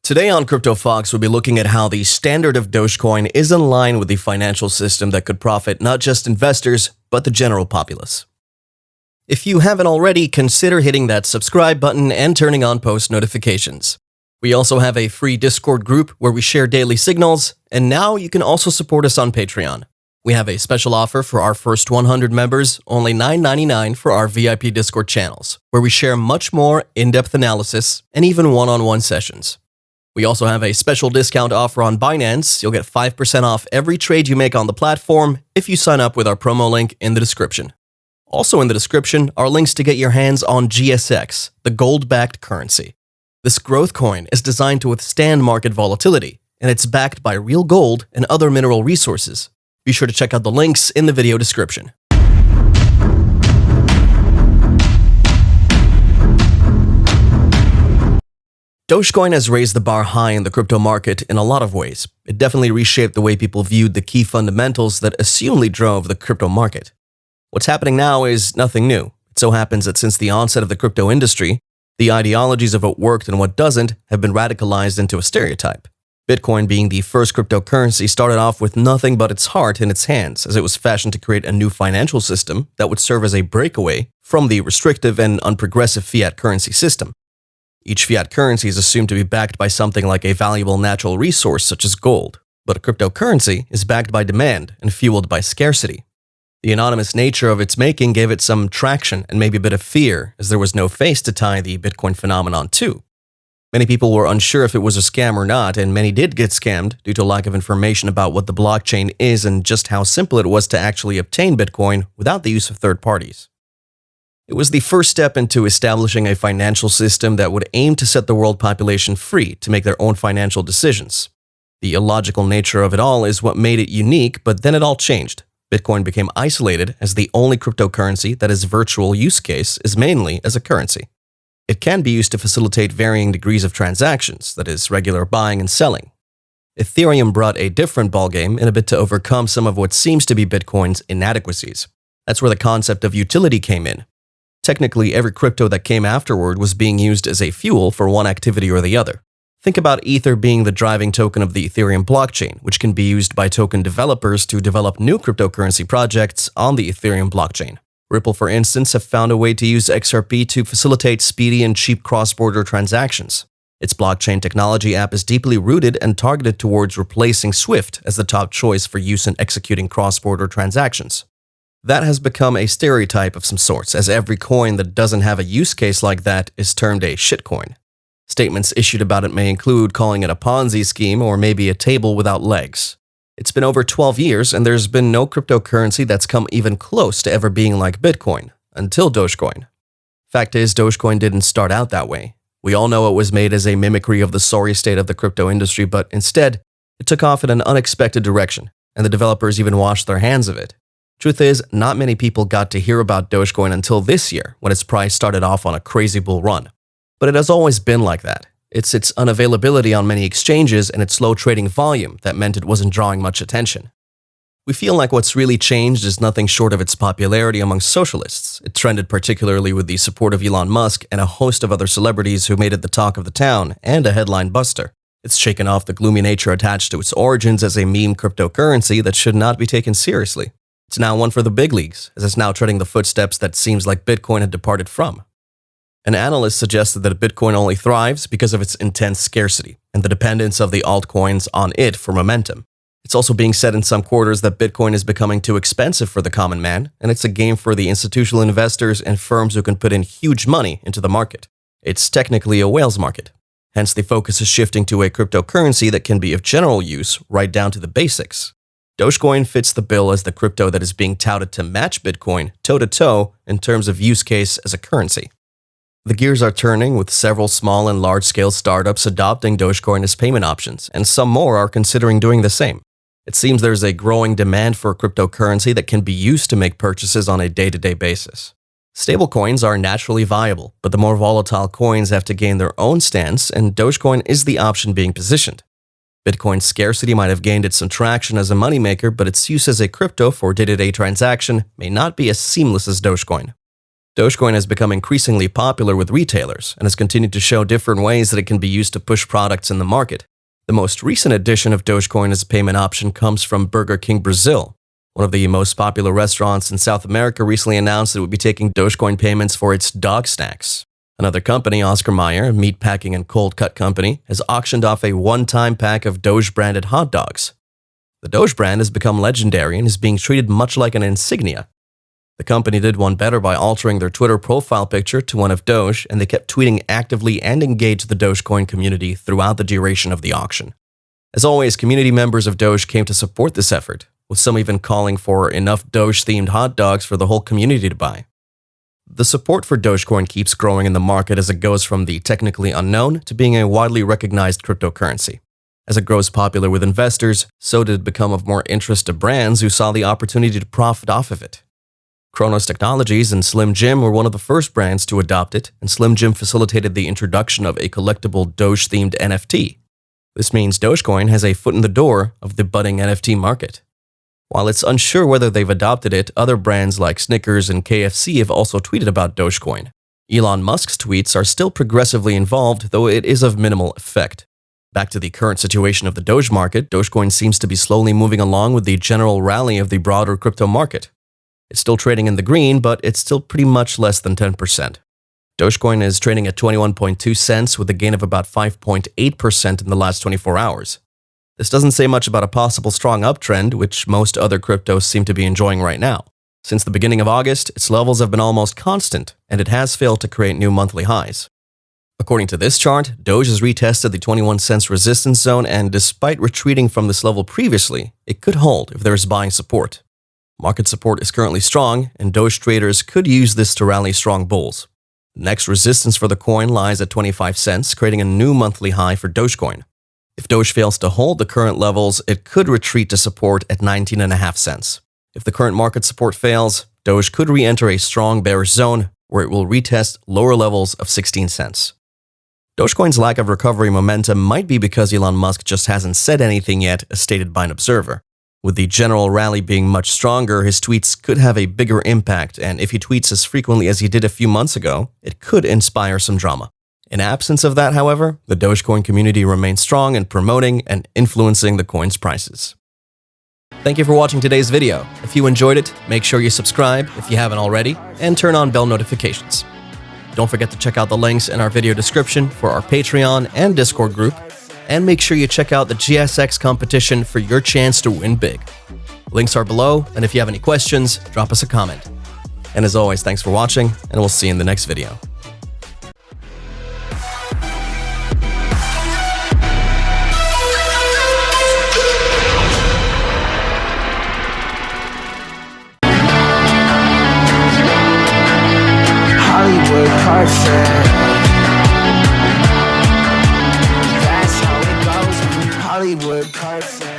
Today on Crypto Fox, we'll be looking at how the standard of Dogecoin is in line with the financial system that could profit not just investors, but the general populace. If you haven't already, consider hitting that subscribe button and turning on post notifications. We also have a free Discord group where we share daily signals, and now you can also support us on Patreon. We have a special offer for our first 100 members, only $9.99 for our VIP Discord channels, where we share much more in-depth analysis and even one-on-one sessions. We also have a special discount offer on Binance. You'll get 5% off every trade you make on the platform if you sign up with our promo link in the description. Also in the description are links to get your hands on GSX, the gold-backed currency. This growth coin is designed to withstand market volatility, and it's backed by real gold and other mineral resources. Be sure to check out the links in the video description. Dogecoin has raised the bar high in the crypto market in a lot of ways. It definitely reshaped the way people viewed the key fundamentals that assumedly drove the crypto market. What's happening now is nothing new. It so happens that since the onset of the crypto industry, the ideologies of what worked and what doesn't have been radicalized into a stereotype. Bitcoin, being the first cryptocurrency, started off with nothing but its heart in its hands, as it was fashioned to create a new financial system that would serve as a breakaway from the restrictive and unprogressive fiat currency system. Each fiat currency is assumed to be backed by something like a valuable natural resource such as gold, but a cryptocurrency is backed by demand and fueled by scarcity. The anonymous nature of its making gave it some traction and maybe a bit of fear, as there was no face to tie the Bitcoin phenomenon to. Many people were unsure if it was a scam or not, and many did get scammed due to lack of information about what the blockchain is and just how simple it was to actually obtain Bitcoin without the use of third parties. It was the first step into establishing a financial system that would aim to set the world population free to make their own financial decisions. The illogical nature of it all is what made it unique, but then it all changed. Bitcoin became isolated as the only cryptocurrency that its virtual use case is mainly as a currency. It can be used to facilitate varying degrees of transactions, that is, regular buying and selling. Ethereum brought a different ballgame in a bit to overcome some of what seems to be Bitcoin's inadequacies. That's where the concept of utility came in. Technically, every crypto that came afterward was being used as a fuel for one activity or the other. Think about Ether being the driving token of the Ethereum blockchain, which can be used by token developers to develop new cryptocurrency projects on the Ethereum blockchain. Ripple, for instance, have found a way to use XRP to facilitate speedy and cheap cross-border transactions. Its blockchain technology app is deeply rooted and targeted towards replacing Swift as the top choice for use in executing cross-border transactions. That has become a stereotype of some sorts, as every coin that doesn't have a use case like that is termed a shitcoin. Statements issued about it may include calling it a Ponzi scheme or maybe a table without legs. It's been over 12 years and there's been no cryptocurrency that's come even close to ever being like Bitcoin, until Dogecoin. Fact is, Dogecoin didn't start out that way. We all know it was made as a mimicry of the sorry state of the crypto industry, but instead, it took off in an unexpected direction, and the developers even washed their hands of it. Truth is, not many people got to hear about Dogecoin until this year, when its price started off on a crazy bull run. But it has always been like that. It's its unavailability on many exchanges and its low trading volume that meant it wasn't drawing much attention. We feel like what's really changed is nothing short of its popularity among socialists. It trended particularly with the support of Elon Musk and a host of other celebrities who made it the talk of the town and a headline buster. It's shaken off the gloomy nature attached to its origins as a meme cryptocurrency that should not be taken seriously. It's now one for the big leagues, as it's now treading the footsteps that seems like Bitcoin had departed from. An analyst suggested that Bitcoin only thrives because of its intense scarcity and the dependence of the altcoins on it for momentum. It's also being said in some quarters that Bitcoin is becoming too expensive for the common man, and it's a game for the institutional investors and firms who can put in huge money into the market. It's technically a whale's market. Hence, the focus is shifting to a cryptocurrency that can be of general use right down to the basics. Dogecoin fits the bill as the crypto that is being touted to match Bitcoin toe-to-toe in terms of use case as a currency. The gears are turning, with several small and large-scale startups adopting Dogecoin as payment options, and some more are considering doing the same. It seems there's a growing demand for a cryptocurrency that can be used to make purchases on a day-to-day basis. Stablecoins are naturally viable, but the more volatile coins have to gain their own stance, and Dogecoin is the option being positioned. Bitcoin's scarcity might have gained it some traction as a moneymaker, but its use as a crypto for day-to-day transaction may not be as seamless as Dogecoin. Dogecoin has become increasingly popular with retailers and has continued to show different ways that it can be used to push products in the market. The most recent addition of Dogecoin as a payment option comes from Burger King Brazil. One of the most popular restaurants in South America recently announced that it would be taking Dogecoin payments for its dog snacks. Another company, Oscar Mayer, a meat packing and cold cut company, has auctioned off a one-time pack of Doge-branded hot dogs. The Doge brand has become legendary and is being treated much like an insignia. The company did one better by altering their Twitter profile picture to one of Doge, and they kept tweeting actively and engaged the Dogecoin community throughout the duration of the auction. As always, community members of Doge came to support this effort, with some even calling for enough Doge-themed hot dogs for the whole community to buy. The support for Dogecoin keeps growing in the market as it goes from the technically unknown to being a widely recognized cryptocurrency. As it grows popular with investors, so did it become of more interest to brands who saw the opportunity to profit off of it. Kronos Technologies and Slim Jim were one of the first brands to adopt it, and Slim Jim facilitated the introduction of a collectible Doge-themed NFT. This means Dogecoin has a foot in the door of the budding NFT market. While it's unsure whether they've adopted it, other brands like Snickers and KFC have also tweeted about Dogecoin. Elon Musk's tweets are still progressively involved, though it is of minimal effect. Back to the current situation of the Doge market, Dogecoin seems to be slowly moving along with the general rally of the broader crypto market. It's still trading in the green, but it's still pretty much less than 10%. Dogecoin is trading at 21.2 cents with a gain of about 5.8% in the last 24 hours. This doesn't say much about a possible strong uptrend, which most other cryptos seem to be enjoying right now. Since the beginning of August, its levels have been almost constant, and it has failed to create new monthly highs. According to this chart, Doge has retested the 21 cents resistance zone, and despite retreating from this level previously, it could hold if there is buying support. Market support is currently strong, and Doge traders could use this to rally strong bulls. The next resistance for the coin lies at 25 cents, creating a new monthly high for Dogecoin. If Doge fails to hold the current levels, it could retreat to support at 19.5 cents. If the current market support fails, Doge could re-enter a strong bearish zone where it will retest lower levels of 16 cents. Dogecoin's lack of recovery momentum might be because Elon Musk just hasn't said anything yet, as stated by an observer. With the general rally being much stronger, his tweets could have a bigger impact, and if he tweets as frequently as he did a few months ago, it could inspire some drama. In absence of that, however, the Dogecoin community remains strong in promoting and influencing the coin's prices. Thank you for watching today's video. If you enjoyed it, make sure you subscribe if you haven't already, and turn on bell notifications. Don't forget to check out the links in our video description for our Patreon and Discord group, and make sure you check out the GSX competition for your chance to win big. Links are below, and if you have any questions, drop us a comment. And as always, thanks for watching, and we'll see you in the next video. Perfect. That's how it goes. Hollywood perfect.